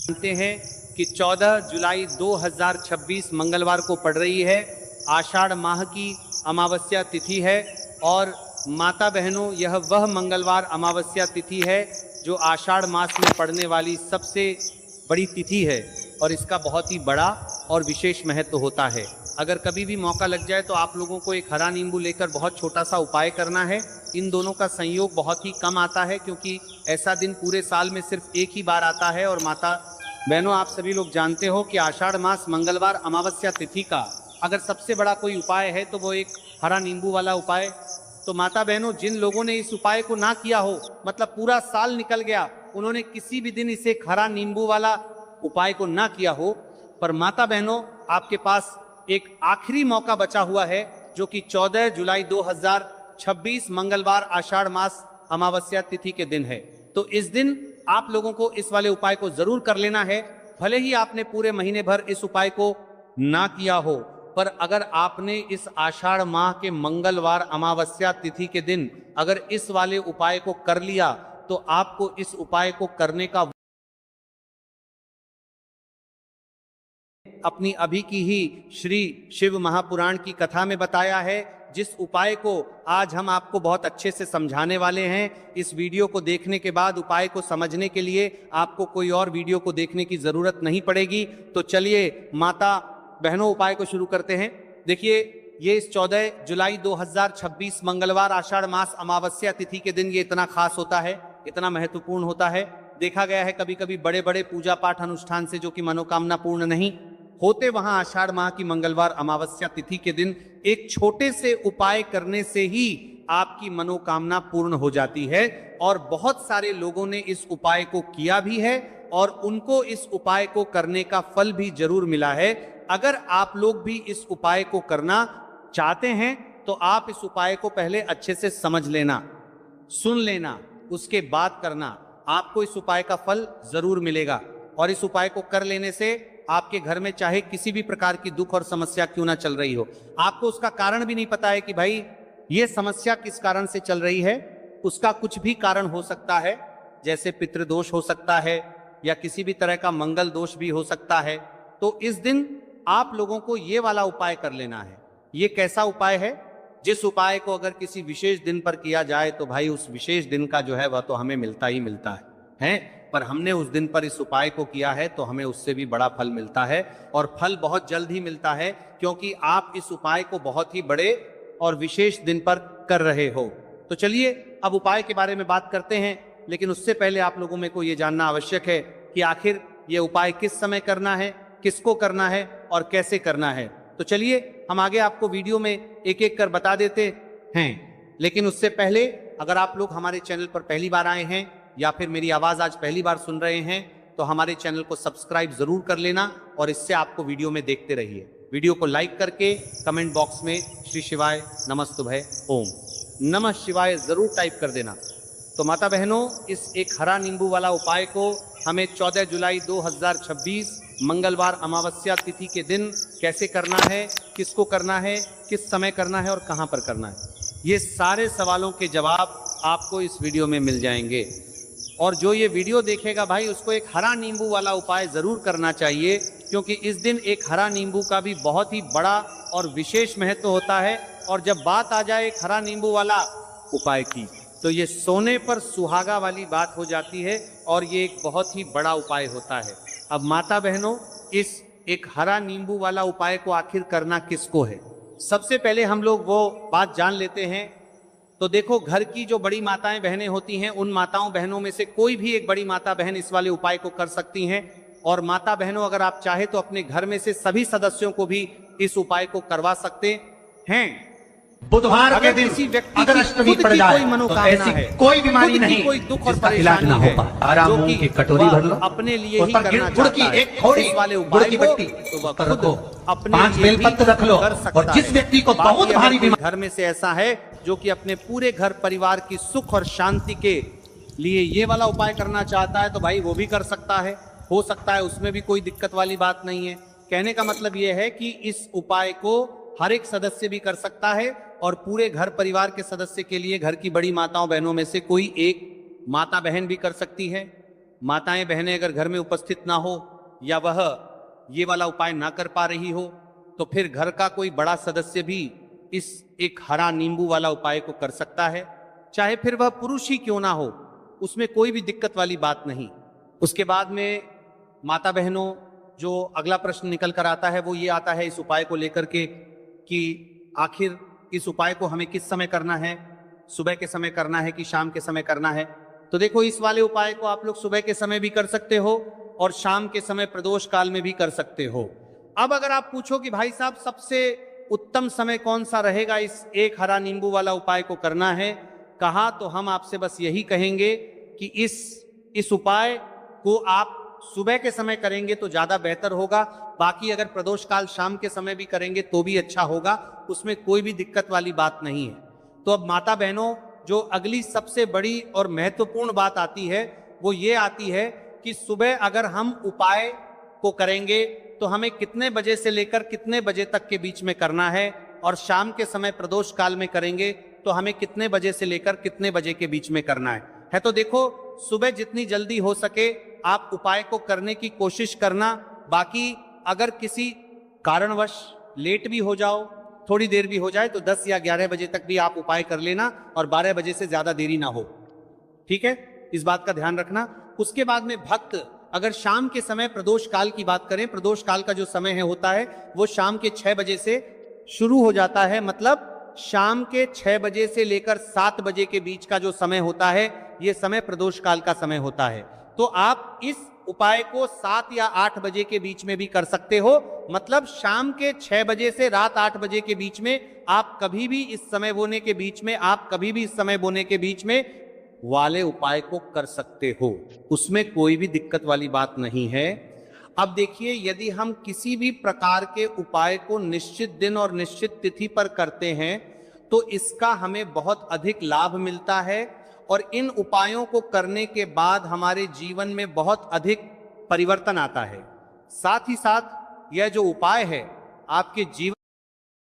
जानते हैं कि 14 जुलाई 2026 मंगलवार को पड़ रही है। आषाढ़ माह की अमावस्या तिथि है और माता बहनों, यह वह मंगलवार अमावस्या तिथि है जो आषाढ़ मास में पड़ने वाली सबसे बड़ी तिथि है और इसका बहुत ही बड़ा और विशेष महत्व होता है। अगर कभी भी मौका लग जाए तो आप लोगों को एक हरा नींबू लेकर बहुत छोटा सा उपाय करना है। इन दोनों का संयोग बहुत ही कम आता है क्योंकि ऐसा दिन पूरे साल में सिर्फ एक ही बार आता है। और माता बहनों, आप सभी लोग जानते हो कि आषाढ़ मास मंगलवार अमावस्या तिथि का अगर सबसे बड़ा कोई उपाय है तो वो एक हरा नींबू वाला उपाय। तो माता बहनों, जिन लोगों ने इस उपाय को ना किया हो, मतलब पूरा साल निकल गया, उन्होंने किसी भी दिन इसे हरा नींबू वाला उपाय को ना किया हो, पर माता बहनों आपके पास एक आखिरी मौका बचा हुआ है जो कि 14 जुलाई 2026 मंगलवार आषाढ़ मास अमावस्या तिथि के दिन है। तो इस दिन आप लोगों को इस वाले उपाय को जरूर कर लेना है। भले ही आपने पूरे महीने भर इस उपाय को ना किया हो, पर अगर आपने इस आषाढ़ माह के मंगलवार अमावस्या तिथि के दिन अगर इस वाले उपाय को कर लिया तो आपको इस उपाय को करने का अपनी अभी की ही श्री शिव महापुराण की कथा में बताया है। जिस उपाय को आज हम आपको बहुत अच्छे से समझाने वाले हैं, इस वीडियो को देखने के बाद उपाय को समझने के लिए आपको कोई और वीडियो को देखने की जरूरत नहीं पड़ेगी। तो चलिए माता बहनों, उपाय को शुरू करते हैं। देखिए, ये इस 14 जुलाई 2026 मंगलवार आषाढ़ मास अमावस्या तिथि के दिन ये इतना खास होता है, इतना महत्वपूर्ण होता है। देखा गया है कभी कभी बड़े बड़े पूजा पाठ अनुष्ठान से जो कि मनोकामना पूर्ण नहीं होते, वहां आषाढ़ माह की मंगलवार अमावस्या तिथि के दिन एक छोटे से उपाय करने से ही आपकी मनोकामना पूर्ण हो जाती है। और बहुत सारे लोगों ने इस उपाय को किया भी है और उनको इस उपाय को करने का फल भी जरूर मिला है। अगर आप लोग भी इस उपाय को करना चाहते हैं तो आप इस उपाय को पहले अच्छे से समझ लेना, सुन लेना, उसके बाद करना। आपको इस उपाय का फल जरूर मिलेगा और इस उपाय को कर लेने से आपके घर में चाहे किसी भी प्रकार की दुख और समस्या क्यों ना चल रही हो, आपको उसका कारण भी नहीं पता है कि भाई ये समस्या किस कारण से चल रही है, उसका कुछ भी कारण हो सकता है। जैसे पितृदोष हो सकता है या किसी भी तरह का मंगल दोष भी हो सकता है। तो इस दिन आप लोगों को ये वाला उपाय कर लेना है। ये कैसा उपाय है? जिस उपाय को अगर किसी विशेष दिन पर किया जाए तो भाई उस विशेष दिन का जो है वह तो हमें मिलता ही मिलता है। पर हमने उस दिन पर इस उपाय को किया है तो हमें उससे भी बड़ा फल मिलता है और फल बहुत जल्द ही मिलता है, क्योंकि आप इस उपाय को बहुत ही बड़े और विशेष दिन पर कर रहे हो। तो चलिए अब उपाय के बारे में बात करते हैं, लेकिन उससे पहले आप लोगों में को ये जानना आवश्यक है कि आखिर ये उपाय किस समय करना है, किसको करना है और कैसे करना है। तो चलिए हम आगे आपको वीडियो में एक एक कर बता देते हैं। लेकिन उससे पहले अगर आप लोग हमारे चैनल पर पहली बार आए हैं या फिर मेरी आवाज आज पहली बार सुन रहे हैं तो हमारे चैनल को सब्सक्राइब जरूर कर लेना और इससे आपको वीडियो में देखते रहिए। वीडियो को लाइक करके कमेंट बॉक्स में श्री शिवाय नमस्तुभय ओम नमः शिवाय जरूर टाइप कर देना। तो माता बहनों, इस एक हरा नींबू वाला उपाय को हमें 14 जुलाई 2026 मंगलवार अमावस्या तिथि के दिन कैसे करना है, किसको करना है, किस समय करना है और कहां पर करना है, ये सारे सवालों के जवाब आपको इस वीडियो में मिल जाएंगे। और जो ये वीडियो देखेगा भाई, उसको एक हरा नींबू वाला उपाय जरूर करना चाहिए, क्योंकि इस दिन एक हरा नींबू का भी बहुत ही बड़ा और विशेष महत्व होता है। और जब बात आ जाए एक हरा नींबू वाला उपाय की तो ये सोने पर सुहागा वाली बात हो जाती है और ये एक बहुत ही बड़ा उपाय होता है। अब माता बहनों, इस एक हरा नींबू वाला उपाय को आखिर करना किसको है, सबसे पहले हम लोग वो बात जान लेते हैं। तो देखो, घर की जो बड़ी माताएं बहनें होती हैं, उन माताओं बहनों में से कोई भी एक बड़ी माता बहन इस वाले उपाय को कर सकती हैं। और माता बहनों, अगर आप चाहे तो अपने घर में से सभी सदस्यों को भी इस उपाय को करवा सकते हैं। बुधवार के दिन किसी व्यक्ति अगर अष्टमी पड़ जाए कोई मनोकामना तो ऐसी है, कोई बीमारी नहीं कोई दुख और जिसका इलाज ना परेशानी हो है, पाए, आराम जो मूंग कि की कटोरी भर लो, अपने लिए उस ही पर करना गुड़ की चाहता है, एक थोड़ी इस वाले गुड़ उपाय की को बट्टी तो वह पर खुद रखो, अपने 5 लिए बेलपत्र भी रख लो। कर सकता और जिस है। व्यक्ति को बाकी बहुत अगर भारी कोई बीमारी घर में से ऐसा है जो कि अपने पूरे घर परिवार की सुख और शांति के लिए ये वाला उपाय करना चाहता है तो भाई वो भी कर सकता है, हो सकता है, उसमें भी कोई दिक्कत वाली बात नहीं है। कहने का मतलब यह है कि इस उपाय को हर एक सदस्य भी कर सकता है और पूरे घर परिवार के सदस्य के लिए घर की बड़ी माताओं बहनों में से कोई एक माता बहन भी कर सकती है। माताएं बहनें अगर घर में उपस्थित ना हो या वह ये वाला उपाय ना कर पा रही हो, तो फिर घर का कोई बड़ा सदस्य भी इस एक हरा नींबू वाला उपाय को कर सकता है, चाहे फिर वह पुरुष ही क्यों ना हो, उसमें कोई भी दिक्कत वाली बात नहीं। उसके बाद में माता बहनों, जो अगला प्रश्न निकल कर आता है वो ये आता है इस उपाय को लेकर के कि आखिर इस उपाय को हमें किस समय करना है, सुबह के समय करना है कि शाम के समय करना है। तो देखो, इस वाले उपाय को आप लोग सुबह के समय भी कर सकते हो और शाम के समय प्रदोष काल में भी कर सकते हो। अब अगर आप पूछो कि भाई साहब सबसे उत्तम समय कौन सा रहेगा इस एक हरा नींबू वाला उपाय को करना है, कहा, तो हम आपसे बस यही कहेंगे कि इस उपाय को आप सुबह के समय करेंगे तो ज्यादा बेहतर होगा। बाकी अगर प्रदोष काल शाम के समय भी करेंगे तो भी अच्छा होगा, उसमें कोई भी दिक्कत वाली बात नहीं है। तो अब माता बहनों, जो अगली सबसे बड़ी और महत्वपूर्ण बात आती है वो ये आती है कि सुबह अगर हम उपाय को करेंगे तो हमें कितने बजे से लेकर कितने बजे तक के बीच में करना है, और शाम के समय प्रदोष काल में करेंगे तो हमें कितने बजे से लेकर कितने बजे के बीच में करना है। तो देखो, सुबह जितनी जल्दी हो सके आप उपाय को करने की कोशिश करना। बाकी अगर किसी कारणवश लेट भी हो जाओ, थोड़ी देर भी हो जाए, तो 10 या 11 बजे तक भी आप उपाय कर लेना और 12 बजे से ज्यादा देरी ना हो, ठीक है, इस बात का ध्यान रखना। उसके बाद में भक्त अगर शाम के समय प्रदोष काल की बात करें, प्रदोष काल का जो समय है होता है वो शाम के 6 बजे से शुरू हो जाता है, मतलब शाम के 6 बजे से लेकर 7 बजे के बीच का जो समय होता है ये समय प्रदोष काल का समय होता है। तो आप इस उपाय को 7 या 8 बजे के बीच में भी कर सकते हो, मतलब शाम के 6 बजे से रात 8 बजे के बीच में आप कभी भी इस समय बोने के बीच में आप कभी भी इस समय बोने के बीच में वाले उपाय को कर सकते हो, उसमें कोई भी दिक्कत वाली बात नहीं है। अब देखिए, यदि हम किसी भी प्रकार के उपाय को निश्चित दिन और निश्चित तिथि पर करते हैं तो इसका हमें बहुत अधिक लाभ मिलता है और इन उपायों को करने के बाद हमारे जीवन में बहुत अधिक परिवर्तन आता है। साथ ही साथ यह जो उपाय है आपके जीवन